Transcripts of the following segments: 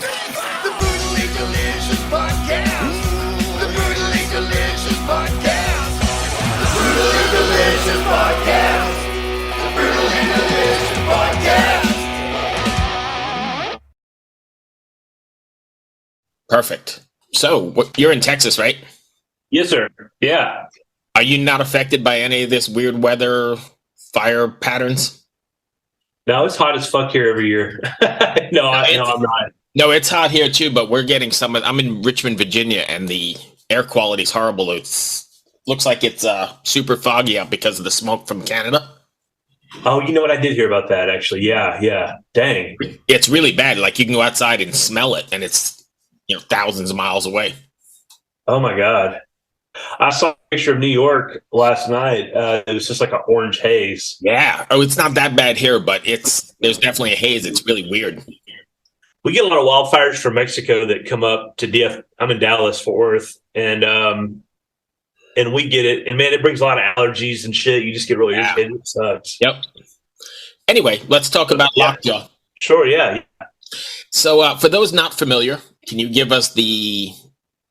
The Brutally Delicious Podcast. The Brutally Delicious Podcast. The Brutally Delicious Podcast. The Brutally Delicious Podcast. Perfect. So, you're in Texas, right? Yes, sir. Yeah. Are you not affected by any of this weird weather, fire patterns? No, it's hot as fuck here every year. I'm not. No, it's hot here too, but we're getting I'm in Richmond, Virginia, and the air quality is horrible. Looks like it's super foggy out because of the smoke from Canada. Oh, you know what? I did hear about that, actually. Yeah. Dang. It's really bad. Like, you can go outside and smell it, and it's, thousands of miles away. Oh, my God. I saw a picture of New York last night. It was just like an orange haze. Yeah. Oh, it's not that bad here, but there's definitely a haze. It's really weird. We get a lot of wildfires from Mexico that come up to DF. I'm in Dallas, Fort Worth, and we get it. And man, it brings a lot of allergies and shit. You just get really irritated. It sucks. Yep. Anyway, let's talk about Lockjaw. Sure. Yeah. So, for those not familiar, can you give us the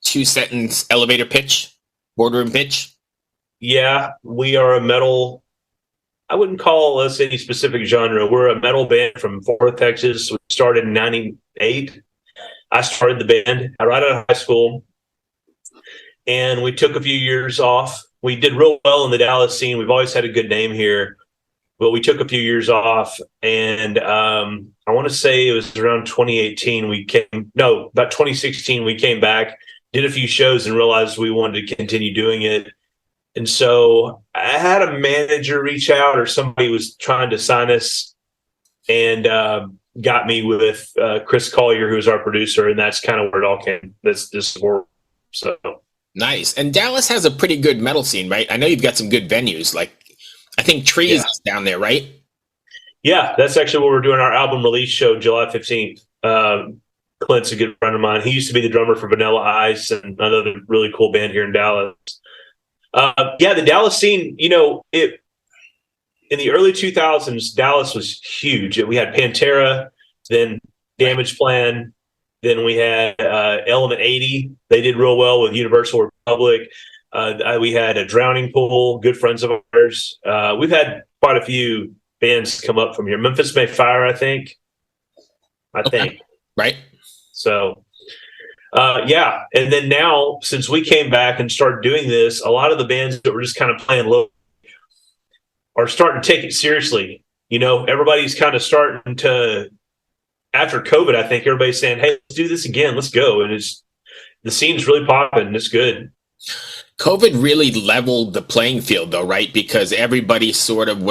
2-sentence elevator pitch, boardroom pitch? Yeah, we are a metal. I wouldn't call us any specific genre. We're a metal band from Fort Worth, Texas. We started in 98. I started the band right out of high school. And we took a few years off. We did real well in the Dallas scene. We've always had a good name here. But we took a few years off. And I want to say it was around 2018. About 2016, we came back, did a few shows, and realized we wanted to continue doing it. And so I had a manager reach out, or somebody was trying to sign us, and got me with Chris Collier, who's our producer, and that's kind of where it all came. This work. So nice. And Dallas has a pretty good metal scene, right? I know you've got some good venues. Like, I think Trees is down there, right? Yeah, that's actually where we're doing our album release show, July 15th. Clint's a good friend of mine. He used to be the drummer for Vanilla Ice and another really cool band here in Dallas. The Dallas scene, in the early 2000s, Dallas was huge. We had Pantera, then Damage Plan, then we had Element 80. They did real well with Universal Republic. We had a Drowning Pool, good friends of ours. We've had quite a few bands come up from here. Memphis May Fire, I think. Right. So, and then now, since we came back and started doing this, a lot of the bands that were just kind of playing low are starting to take it seriously. Everybody's kind of starting to, after COVID, I think everybody's saying, hey, let's do this again. Let's go. And the scene's really popping. It's good. COVID really leveled the playing field, though, right? Because everybody sort of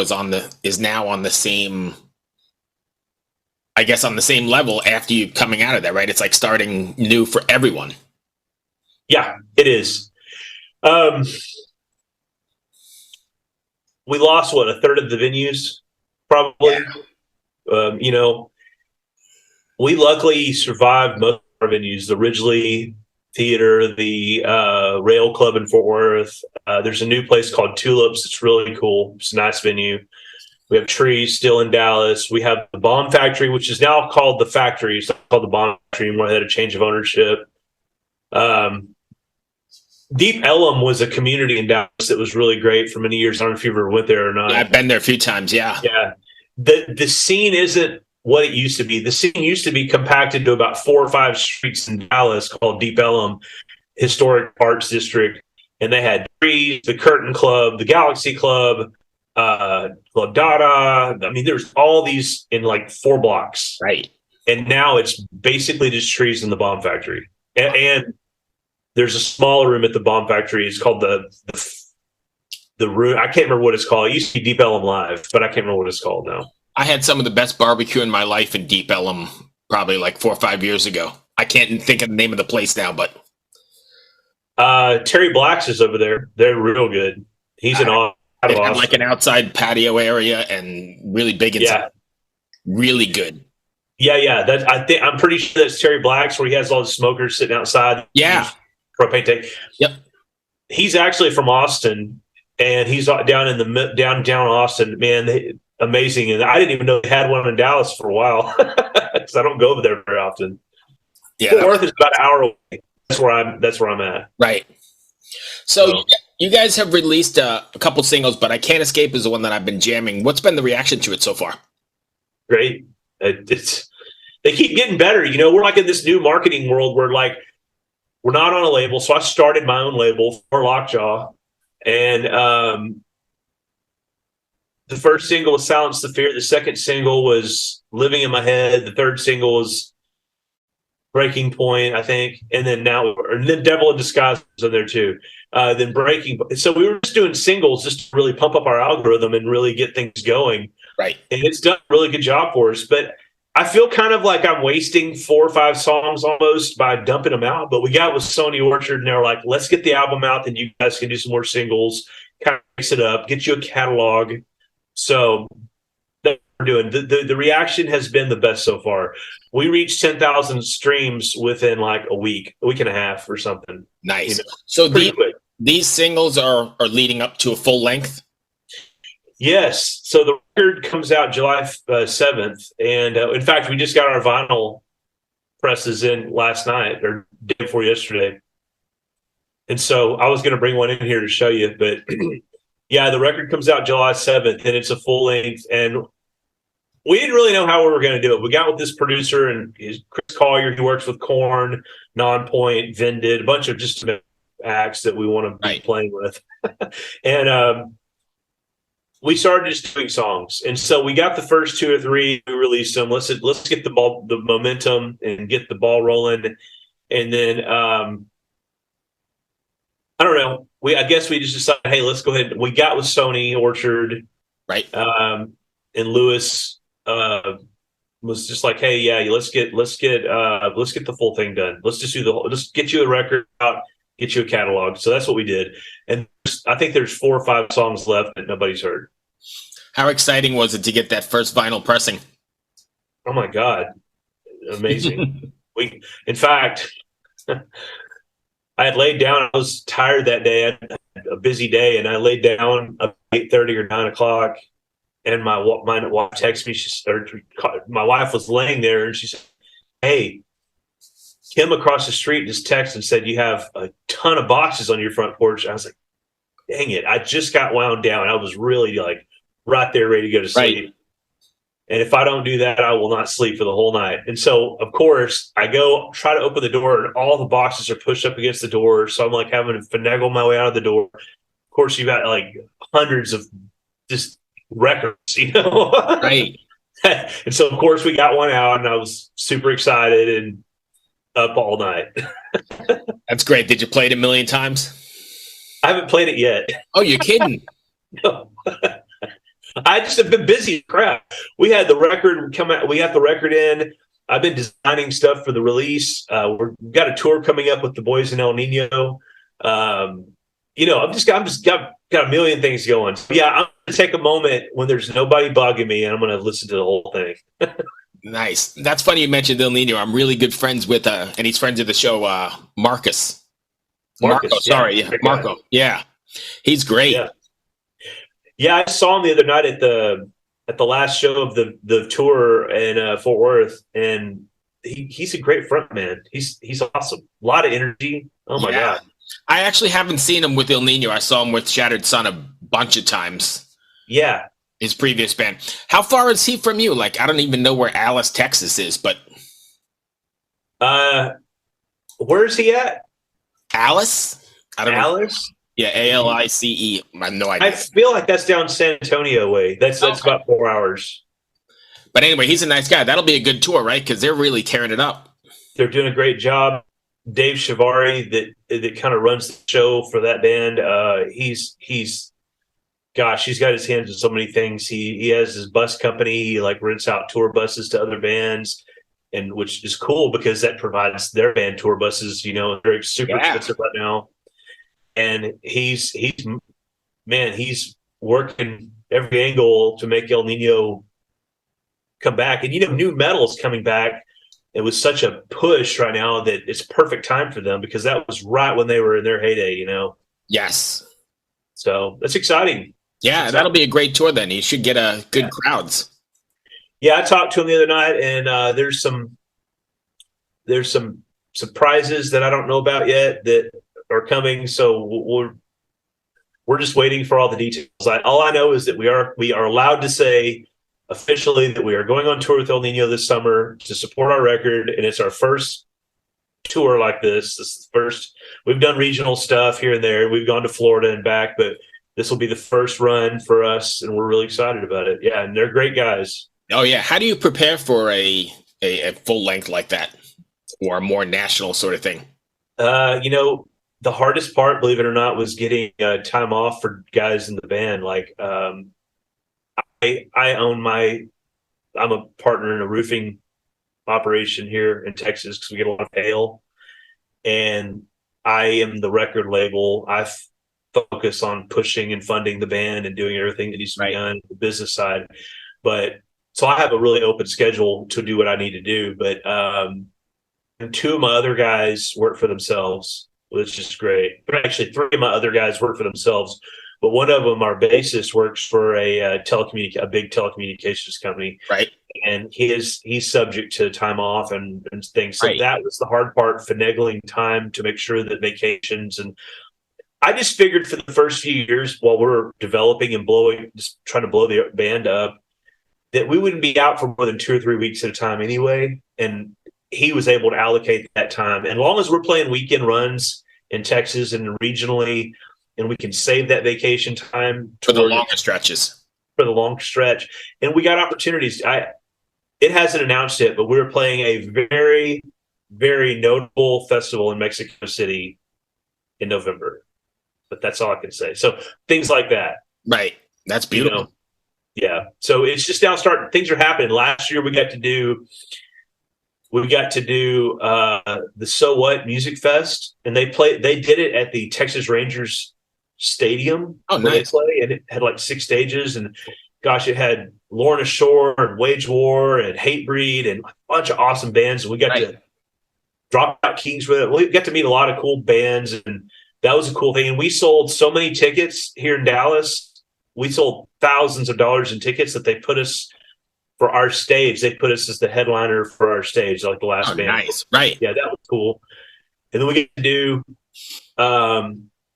is now on the same, I guess, on the same level after you coming out of that, right? It's like starting new for everyone. Yeah, it is. We lost, a third of the venues, probably. Yeah. We luckily survived most of our venues. The Ridgely Theater, the Rail Club in Fort Worth. There's a new place called Tulips. It's really cool. It's a nice venue. We have Trees still in Dallas. We have the Bomb Factory, which is now called the Factory. It's not called the Bomb Factory anymore. They had a change of ownership. Deep Ellum was a community in Dallas that was really great for many years. I don't know if you ever went there or not. Yeah, I've been there a few times, yeah. Yeah. The scene isn't what it used to be. The scene used to be compacted to about 4 or 5 streets in Dallas called Deep Ellum Historic Arts District. And they had Trees, the Curtain Club, the Galaxy Club, Club Dada. I mean, there's all these in like 4 blocks. Right. And now it's basically just Trees in the Bomb Factory. And there's a smaller room at the Bomb Factory. It's called the room. I can't remember what it's called. It used to be Deep Ellum Live, but I can't remember what it's called now. I had some of the best barbecue in my life in Deep Ellum probably like 4 or 5 years ago. I can't think of the name of the place now, but Terry Black's is over there. They're real good. He's an awesome. They have like an outside patio area and really big inside. Yeah. Really good. Yeah. I'm pretty sure that's Terry Black's, where he has all the smokers sitting outside. Yeah. Propane tank. Yep. He's actually from Austin, and he's down in the downtown Austin. Man, amazing. And I didn't even know they had one in Dallas for a while because I don't go over there very often. Yeah, Fort Worth is about an hour away. That's where I'm at. right. So you guys have released a couple singles, but I Can't Escape is the one that I've been jamming. What's been the reaction to it so far? Great. They keep getting better. We're like in this new marketing world where like we're not on a label. So I started my own label for Lockjaw, and the first single was Silence the Fear. The second single was Living in My Head. The third single was Breaking Point, I think. And then Devil in Disguise was in there too. Then Breaking. So we were just doing singles just to really pump up our algorithm and really get things going. Right. And it's done a really good job for us. But I feel kind of like I'm wasting 4 or 5 songs almost by dumping them out. But we got with Sony Orchard and they're like, let's get the album out, then you guys can do some more singles, kind of mix it up, get you a catalog. So that's what we're doing. The reaction has been the best so far. We reached 10,000 streams within like a week and a half or something. Nice. So quick. These singles are leading up to a full length? Yes. So the record comes out July 7th. And in fact, we just got our vinyl presses in last night or day before yesterday. And so I was going to bring one in here to show you, but yeah, the record comes out July 7th and it's a full length. And we didn't really know how we were going to do it. We got with this producer and Chris Collier, who works with Korn, Nonpoint, Vended, a bunch of just acts that we want to be playing with. And we started just doing songs. And so we got the first 2 or 3, we released them. Let's get the momentum and get the ball rolling. And then I don't know. I guess we just decided, hey, let's go ahead. We got with Sony Orchard, right? And Lewis was just like, hey, yeah, let's get the full thing done. Let's just let's get you a record out, get you a catalog. So that's what we did. And I think there's 4 or 5 songs left that nobody's heard. How exciting was it to get that first vinyl pressing? Oh my God, amazing! In fact. I had laid down. I was tired that day. I had a busy day, and I laid down at 8:30 or 9 o'clock. And my wife texted me. My wife was laying there, and she said, "Hey, Kim across the street just texted and said you have a ton of boxes on your front porch." I was like, "Dang it! I just got wound down. I was really like right there, ready to go to sleep." Right. And if I don't do that, I will not sleep for the whole night. And so, of course, I go try to open the door, and all the boxes are pushed up against the door. So I'm like having to finagle my way out of the door. Of course, you've got like hundreds of just records, Right. And so, of course, we got one out, and I was super excited and up all night. That's great. Did you play it a million times? I haven't played it yet. Oh, you're kidding. No. I just have been busy. Crap. We had the record come out. We got the record in. I've been designing stuff for the release. We've got a tour coming up with the boys in Ill Nino. I'm just got a million things going. So yeah, I'm gonna take a moment when there's nobody bugging me, and I'm gonna listen to the whole thing. Nice. That's funny you mentioned Ill Nino. I'm really good friends with and he's friends of the show, Marcus. Marco, sorry, yeah. Marco. Yeah. He's great. Yeah, I saw him the other night at the last show of the tour in Fort Worth, and he's a great front man. He's awesome. A lot of energy. Oh my God. I actually haven't seen him with Ill Nino. I saw him with Shattered Sun a bunch of times. Yeah. His previous band. How far is he from you? Like, I don't even know where Alice, Texas is, but where is he at? Alice? I don't know. Alice? Yeah, Alice. I have no idea. I feel like that's down San Antonio way. That's about 4 hours. But anyway, he's a nice guy. That'll be a good tour, right? Because they're really tearing it up. They're doing a great job. Dave Shivari, that kind of runs the show for that band. He's got his hands in so many things. He has his bus company. He like rents out tour buses to other bands, and which is cool because that provides their band tour buses. They're super expensive right now. And he's working every angle to make El Nino come back. And new metal's coming back. It was such a push right now that it's perfect time for them because that was right when they were in their heyday. Yes. So that's exciting. Yeah, that'll be a great tour then. You should get a good crowds. Yeah, I talked to him the other night, and there's some surprises that I don't know about yet that are coming. So we're just waiting for all the details. All I know is that we are allowed to say officially that we are going on tour with Ill Nino this summer to support our record, and it's our first tour like this. This is the first. We've done regional stuff here and there. We've gone to Florida and back, but this will be the first run for us, and we're really excited about it. Yeah, and they're great guys. Oh yeah, how do you prepare for a full length like that, or a more national sort of thing? The hardest part, believe it or not, was getting time off for guys in the band. Like, I'm a partner in a roofing operation here in Texas because we get a lot of hail, and I am the record label. I focus on pushing and funding the band and doing everything that needs to be done on the business side. But so I have a really open schedule to do what I need to do. But and two of my other guys work for themselves, which is great. But actually, three of my other guys work for themselves. But one of them, our bassist, works for a big telecommunications company, right? And he's subject to time off and things. So that was the hard part, finagling time to make sure that vacations. And I just figured for the first few years while we're developing and just trying to blow the band up, that we wouldn't be out for more than 2 or 3 weeks at a time anyway. And he was able to allocate that time. And as long as we're playing weekend runs in Texas and regionally, and we can save that vacation time for the longer stretches. For the long stretch. And we got opportunities. It hasn't announced yet, but we're playing a very, very notable festival in Mexico City in November. But that's all I can say. So things like that. Right. That's beautiful. Yeah. So it's just now starting. Things are happening. Last year we got to do the So What Music Fest, and they did it at the Texas Rangers Stadium. Oh, nice. They play, and it had like 6 stages, and gosh, it had Lorna Shore and Wage War and Hatebreed and a bunch of awesome bands. And we got to drop out keys with it. We got to meet a lot of cool bands, and that was a cool thing. And we sold so many tickets here in Dallas. We sold thousands of dollars in tickets that they put us for our stage. They put us as the headliner for our stage, like the last band. Nice. Right. Yeah, that was cool. And then we get to do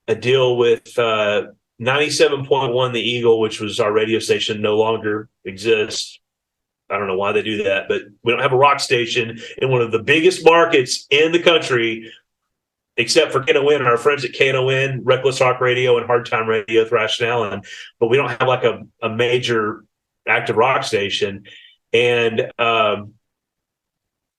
a deal with 97.1 The Eagle, which was our radio station, no longer exists. I don't know why they do that, but we don't have a rock station in one of the biggest markets in the country, except for KNON, our friends at KNON, Reckless Rock Radio and Hard Time Radio, Thrash and Allen. But we don't have like a major active rock station. And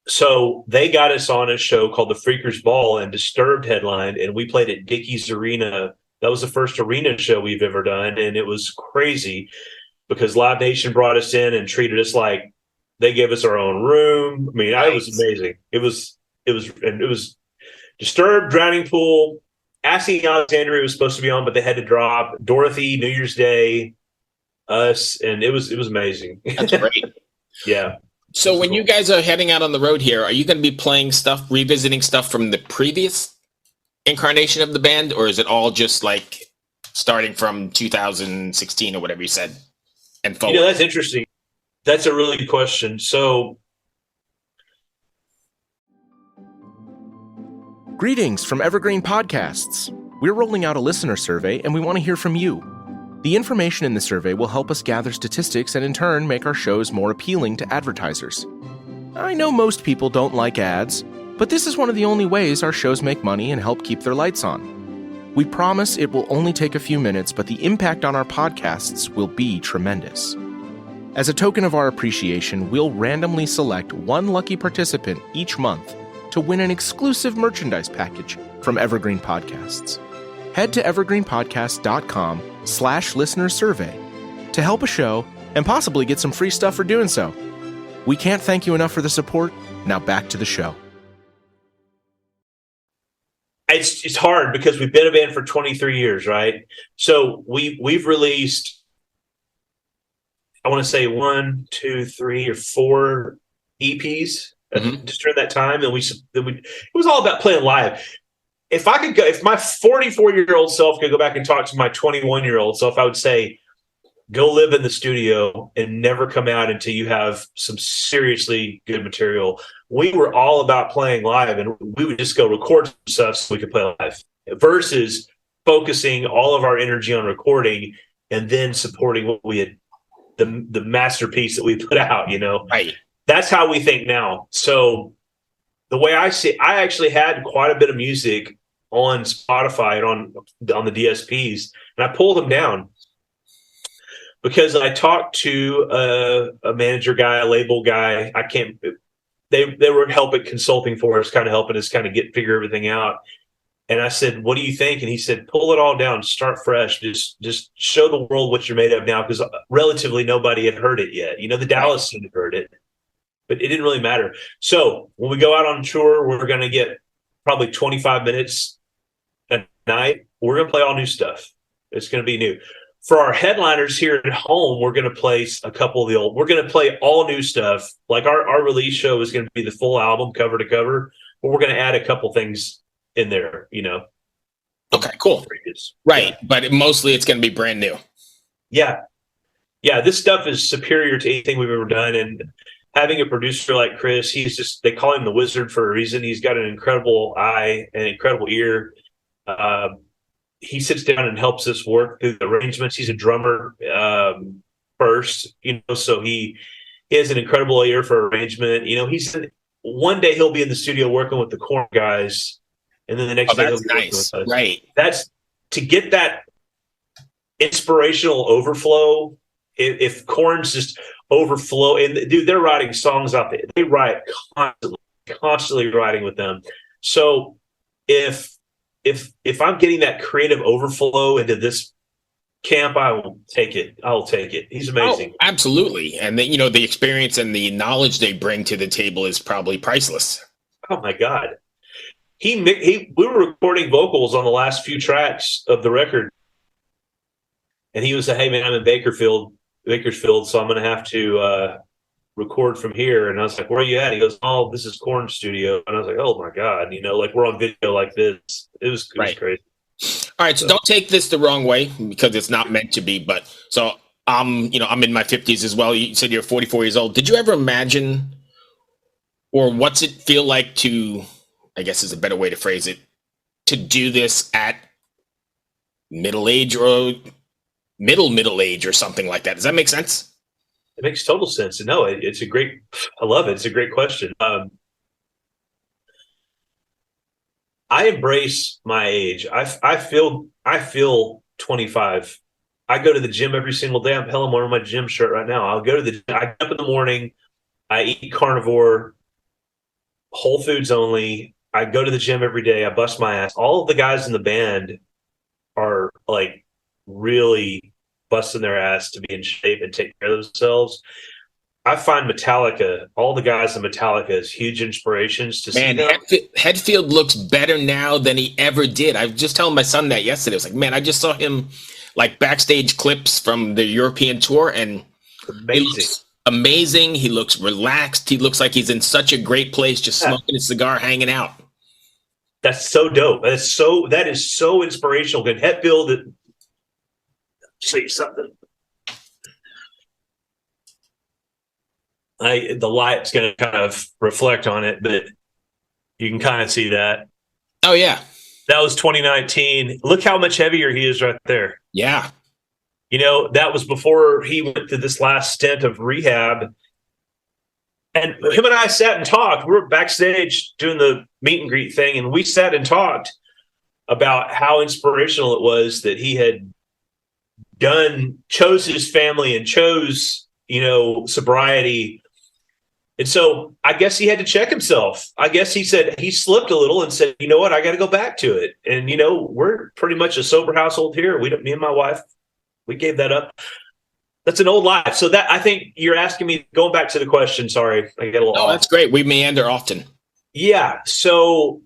so they got us on a show called The Freakers Ball, and Disturbed headlined, and we played at Dickies Arena. That was the first arena show we've ever done, and it was crazy because Live Nation brought us in and treated us like they gave us our own room. I mean, it was amazing. It was Disturbed, Drowning Pool, Asking Alexandria was supposed to be on, but they had to drop. Dorothy, New Year's Day, us, and it was amazing. That's great. Yeah. So when you guys are heading out on the road here, are you going to be playing stuff, revisiting stuff from the previous incarnation of the band, or is it all just like starting from 2016 or whatever you said and forward? That's interesting. That's a really good question. So greetings from Evergreen Podcasts. We're rolling out a listener survey, and we want to hear from you. The information in the survey will help us gather statistics and in turn make our shows more appealing to advertisers. I know most people don't like ads, but this is one of the only ways our shows make money and help keep their lights on. We promise it will only take a few minutes, but the impact on our podcasts will be tremendous. As a token of our appreciation, we'll randomly select one lucky participant each month to win an exclusive merchandise package from Evergreen Podcasts. Head to evergreenpodcast.com/listenersurvey to help a show and possibly get some free stuff for doing so. We can't thank you enough for the support. Now back to the show. It's hard because we've been a band for 23 years, right? So we've released, I want to say 1, 2, 3, or 4 EPs just during that time, and it was all about playing live. If my 44-year-old self could go back and talk to my 21-year-old self, I would say, go live in the studio and never come out until you have some seriously good material. we were all about playing live, and we would just go record some stuff so we could play live versus focusing all of our energy on recording and then supporting what we had, the masterpiece that we put out, Right. That's how we think now. So the way I see it, I actually had quite a bit of music on Spotify and on the DSPs, and I pulled them down because I talked to a manager guy, a label guy. They were helping consulting for us, kind of helping us kind of figure everything out. And I said, "What do you think?" And he said, "Pull it all down, start fresh, just show the world what you're made of now," because relatively nobody had heard it yet. The Dallas scene had heard it, but it didn't really matter. So when we go out on tour, we're going to get probably 25 minutes a night. We're going to play all new stuff. It's going to be new. For our headliners here at home, we're going to play a couple of the old. We're going to play all new stuff. Like our release show is going to be the full album, cover to cover, but we're going to add a couple things in there. Okay, cool. Right, yeah. But mostly it's going to be brand new. Yeah. This stuff is superior to anything we've ever done, and having a producer like Chris, they call him the wizard for a reason. He's got an incredible eye, an incredible ear. He sits down and helps us work through the arrangements. He's a drummer first, so he has an incredible ear for arrangement. One day he'll be in the studio working with the Korn guys, and then the next day he'll be working with us. Right. That's to get that inspirational overflow. If Korn's just overflow, and dude, they're writing songs out there. They write constantly writing with them. So if I'm getting that creative overflow into this camp, I will take it. I'll take it. He's amazing. Oh, absolutely. And the experience and the knowledge they bring to the table is probably priceless. Oh my God. We were recording vocals on the last few tracks of the record. And he was like, "Hey man, I'm in Bakersfield, so I'm going to have to record from here." And I was like, "Where are you at?" He goes, "Oh, this is Korn studio." And I was like, "Oh my God," like we're on video like this. It was crazy. All right. So don't take this the wrong way because it's not meant to be. But so I'm in my 50s as well. You said you're 44 years old. Did you ever imagine, or what's it feel like to, I guess is a better way to phrase it, to do this at middle age or middle age or something like that? Does that make sense? It makes total sense. No, I love it. It's a great question. I embrace my age. I feel 25. I go to the gym every single day. I'm wearing my gym shirt right now. I get up in the morning. I eat carnivore, Whole Foods only. I go to the gym every day. I bust my ass. All of the guys in the band are like really busting their ass to be in shape and take care of themselves. I find Metallica, all the guys in Metallica, is huge inspirations to see them. Hetfield looks better now than he ever did. I was just telling my son that yesterday. I was like, man, I just saw him like backstage clips from the European tour, and he looks amazing. He looks relaxed. He looks like he's in such a great place, just smoking a cigar, hanging out. That's so dope. That is so inspirational. Good Hetfield. Say something. The light's going to kind of reflect on it, but you can kind of see that. Oh yeah, that was 2019. Look how much heavier he is right there. Yeah, that was before he went through this last stint of rehab. And him and I sat and talked. We were backstage doing the meet and greet thing, and we sat and talked about how inspirational it was that he had chose his family and chose, sobriety. And so I guess he had to check himself. I guess he slipped a little and said, "You know what? I got to go back to it." And, we're pretty much a sober household here. Me and my wife, we gave that up. That's an old life. So that, I think you're asking me, going back to the question, sorry, I get a little off. That's great. We meander often. Yeah. So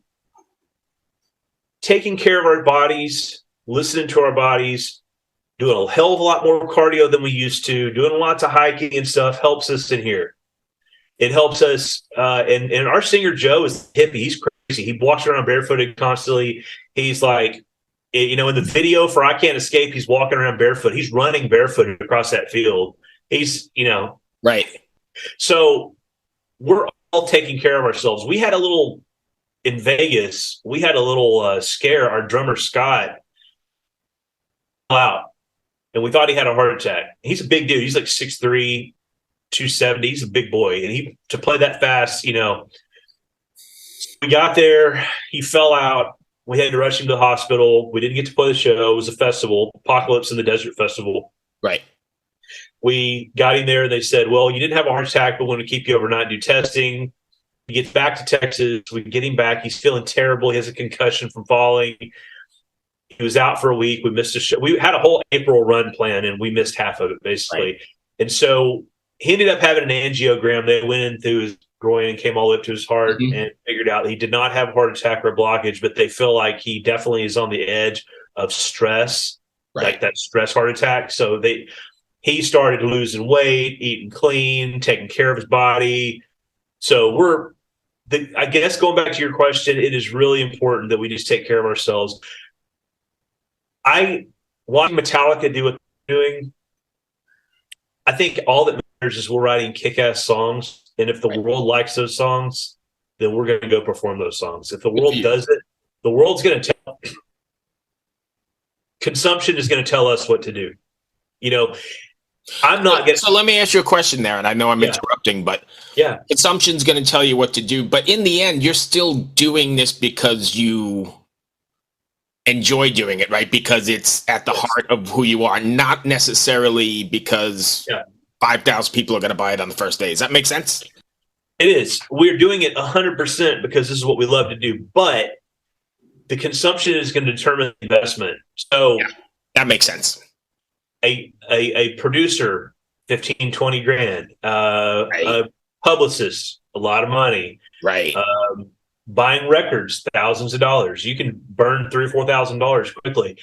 taking care of our bodies, listening to our bodies, doing a hell of a lot more cardio than we used to, doing lots of hiking and stuff helps us in here. It helps us. And our singer, Joe, is hippie. He's crazy. He walks around barefooted constantly. He's like, in the video for I Can't Escape, he's walking around barefoot. He's running barefooted across that field. He's, Right. So we're all taking care of ourselves. We had a little in Vegas. We had a little scare. Our drummer Scott out, and we thought he had a heart attack. He's a big dude. He's like 6'3", 270. He's a big boy, and he to play that fast, you know. We got there. He fell out. We had to rush him to the hospital. We didn't get to play the show. It was a festival, Apocalypse in the Desert Festival. Right. We got him there. They said, well, you didn't have a heart attack, but we're going to keep you overnight, do testing. He gets back to Texas. We get him back. He's feeling terrible. He has a concussion from falling. He was out for a week. We missed a show. We had a whole April run plan, and we missed half of it, basically. Right. And so he ended up having an angiogram. They went in through his groin and came all the way up to his heart and figured out he did not have a heart attack or a blockage, but they feel like he definitely is on the edge of stress, like that stress heart attack. So he started losing weight, eating clean, taking care of his body. So I guess going back to your question, it is really important that we just take care of ourselves. Watching Metallica do what they're doing, I think all that matters is we're writing kick-ass songs. And if the world likes those songs, then we're going to go perform those songs. If the world does it, the world's going to tell. Consumption is going to tell us what to do. You know, I'm not getting. So let me ask you a question there, and I know I'm interrupting, but consumption's going to tell you what to do. But in the end, you're still doing this because you enjoy doing it, right? Because it's at the heart of who you are, not necessarily because 5,000 people are going to buy it on the first day. Does that make sense? It is. We're doing it 100% because this is what we love to do. But the consumption is going to determine the investment. So that makes sense. A producer, 15, 20 grand. A publicist, a lot of money. Right. Buying records, thousands of dollars. You can burn $3,000 or $4,000 quickly.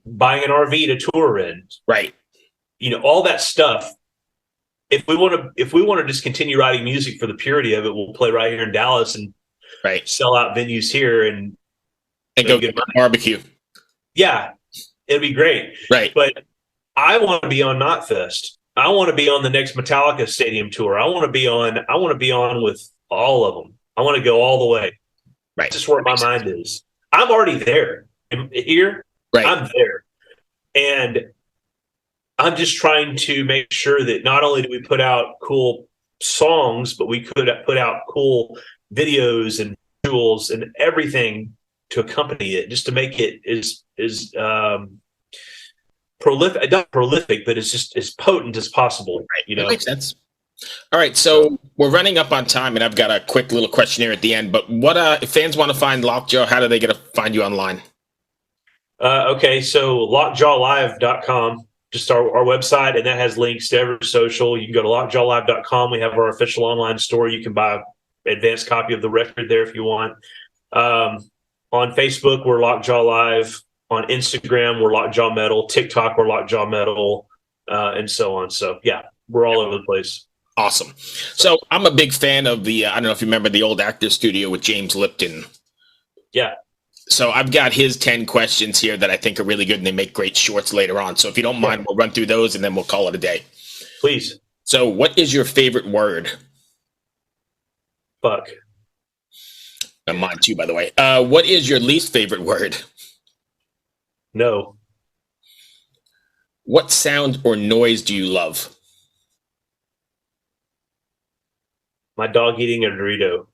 Buying an RV to tour in. Right. You know, all that stuff. If we want to just continue writing music for the purity of it, we'll play right here in Dallas and sell out venues here and go get barbecue. Yeah, it'd be great. Right. But I want to be on Knotfest. I want to be on the next Metallica stadium tour. I want to be on with all of them. I want to go all the way. Right. That's just where my mind is. I'm already there. Here, I'm there. And I'm just trying to make sure that not only do we put out cool songs, but we could put out cool videos and visuals and everything to accompany it, just to make it as prolific, not prolific, but it's just as potent as possible. Right. You know, that makes sense. All right, so we're running up on time, and I've got a quick little questionnaire at the end. But what if fans want to find Lockjaw? How do they get to find you online? Okay, so lockjawlive.com. Just our website, and that has links to every social. You can go to lockjawlive.com. We have our official online store. You can buy an advanced copy of the record there if you want. On Facebook, we're Lockjaw Live. On Instagram, we're Lockjaw Metal. TikTok, we're Lockjaw Metal, and so on. So, yeah, we're all over the place. Awesome. So I'm a big fan of I don't know if you remember the old Actors Studio with James Lipton. Yeah. So I've got his 10 questions here that I think are really good, and they make great shorts later on. So if you don't mind, we'll run through those, and then we'll call it a day. Please. So what is your favorite word? Fuck. And mine too, by the way. What is your least favorite word? No. What sound or noise do you love? My dog eating a Dorito.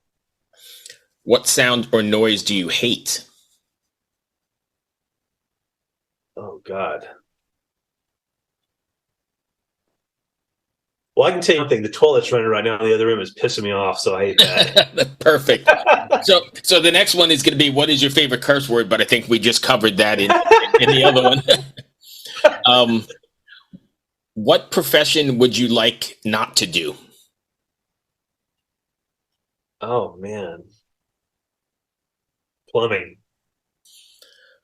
What sound or noise do you hate? Oh, God. Well, I can tell you one thing. The toilet's running right now in the other room is pissing me off, so I hate that. Perfect. So the next one is going to be, what is your favorite curse word? But I think we just covered that in the other one. What profession would you like not to do? Oh, man. Plumbing.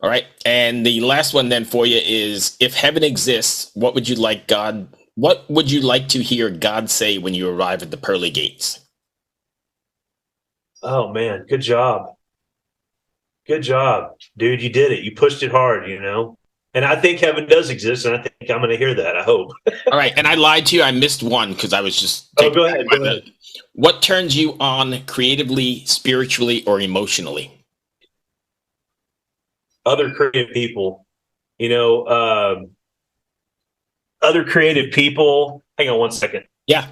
All right. And the last one then for you is, if heaven exists, what would you like to hear God say when you arrive at the pearly gates? Oh, man. Good job. Good job. Dude, you did it. You pushed it hard, you know. And I think heaven does exist, and I think I'm going to hear that. I hope. All right, and I lied to you. I missed one because I was just. Oh, go ahead. Go ahead. What turns you on creatively, spiritually, or emotionally? Other creative people, other creative people. Hang on one second. Yeah.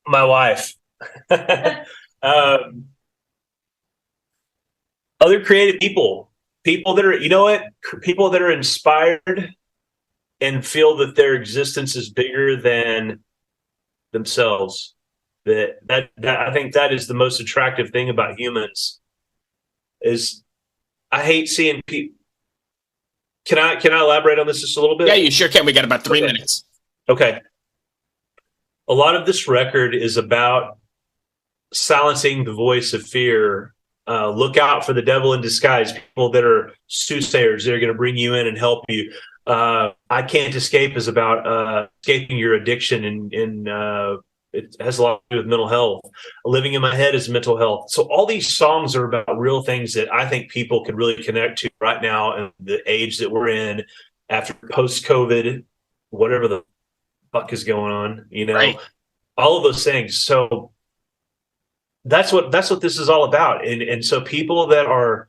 My wife. Other creative people that are, people that are inspired and feel that their existence is bigger than themselves. That I think that is the most attractive thing about humans. Is I hate seeing people. Can I elaborate on this just a little bit? Yeah, you sure can. We got about 3 minutes. Okay. A lot of this record is about silencing the voice of fear. Look out for the devil in disguise, people that are soothsayers that are going to bring you in and help you. I Can't Escape is about escaping your addiction, and it has a lot to do with mental health. Living in My Head is mental health. So all these songs are about real things that I think people could really connect to right now in the age that we're in after post-COVID, whatever the fuck is going on, Right. all of those things. So that's what this is all about. And so people that are,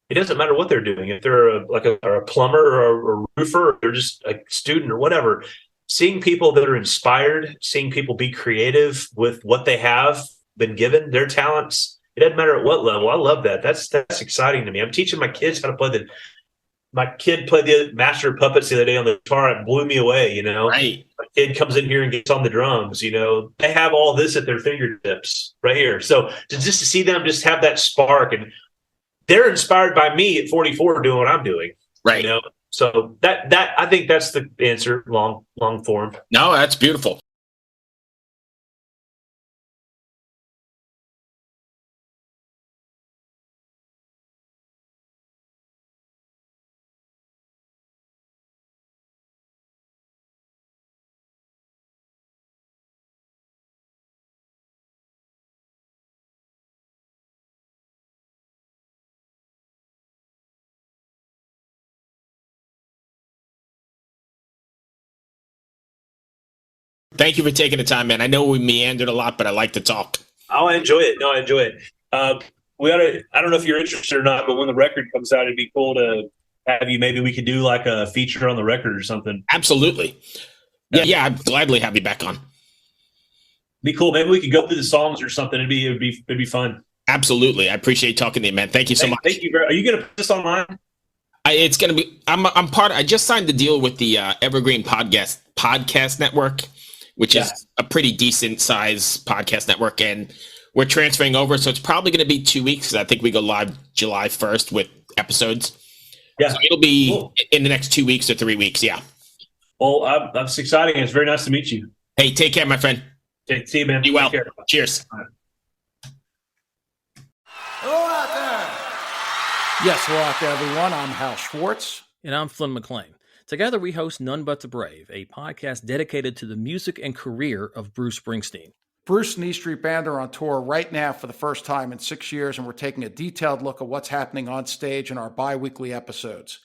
it doesn't matter what they're doing. If they're a plumber or a roofer, or they're just a student or whatever, seeing people that are inspired, seeing people be creative with what they have been given, their talents, it doesn't matter at what level. I love that. That's exciting to me. I'm teaching my kids how to play my kid played the Master of Puppets the other day on the guitar. It blew me away, Right. My kid comes in here and gets on the drums, They have all this at their fingertips right here. So just to see them just have that spark, and they're inspired by me at 44 doing what I'm doing. Right. So that I think that's the answer, long form. No, that's beautiful. Thank you for taking the time, man. I know we meandered a lot, but I like to talk. Oh, I enjoy it. No, I enjoy it. We ought to. I don't know if you're interested or not, but when the record comes out, it'd be cool to have you. Maybe we could do like a feature on the record or something. Absolutely. Yeah, I'd gladly have you back on. Be cool. Maybe we could go through the songs or something. It'd be fun. Absolutely. I appreciate talking to you, man. Thank you so much. Thank you. Are you going to put this online? It's going to be. I'm part. I just signed the deal with the Evergreen Podcast Network, which is a pretty decent size podcast network, and we're transferring over. So it's probably going to be 2 weeks. I think we go live July 1st with episodes. Yeah, so it'll be in the next 2 weeks or 3 weeks. Yeah. Well, that's exciting. It's very nice to meet you. Hey, take care, my friend. See you, man. Be well. Take care. Cheers. Hello out there. Yes, hello out there, everyone. I'm Hal Schwartz. And I'm Flynn McLean. Together we host None But the Brave, a podcast dedicated to the music and career of Bruce Springsteen. Bruce and E Street Band are on tour right now for the first time in 6 years, and we're taking a detailed look at what's happening on stage in our bi-weekly episodes.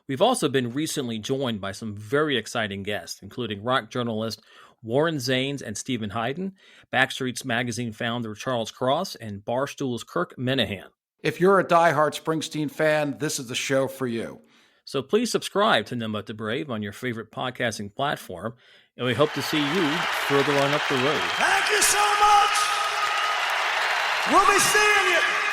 We've also been recently joined by some very exciting guests, including rock journalist Warren Zanes and Stephen Hayden, Backstreet's Magazine founder Charles Cross, and Barstool's Kirk Minahan. If you're a diehard Springsteen fan, this is the show for you. So please subscribe to None But the Brave on your favorite podcasting platform, and we hope to see you further on up the road. Thank you so much. We'll be seeing you.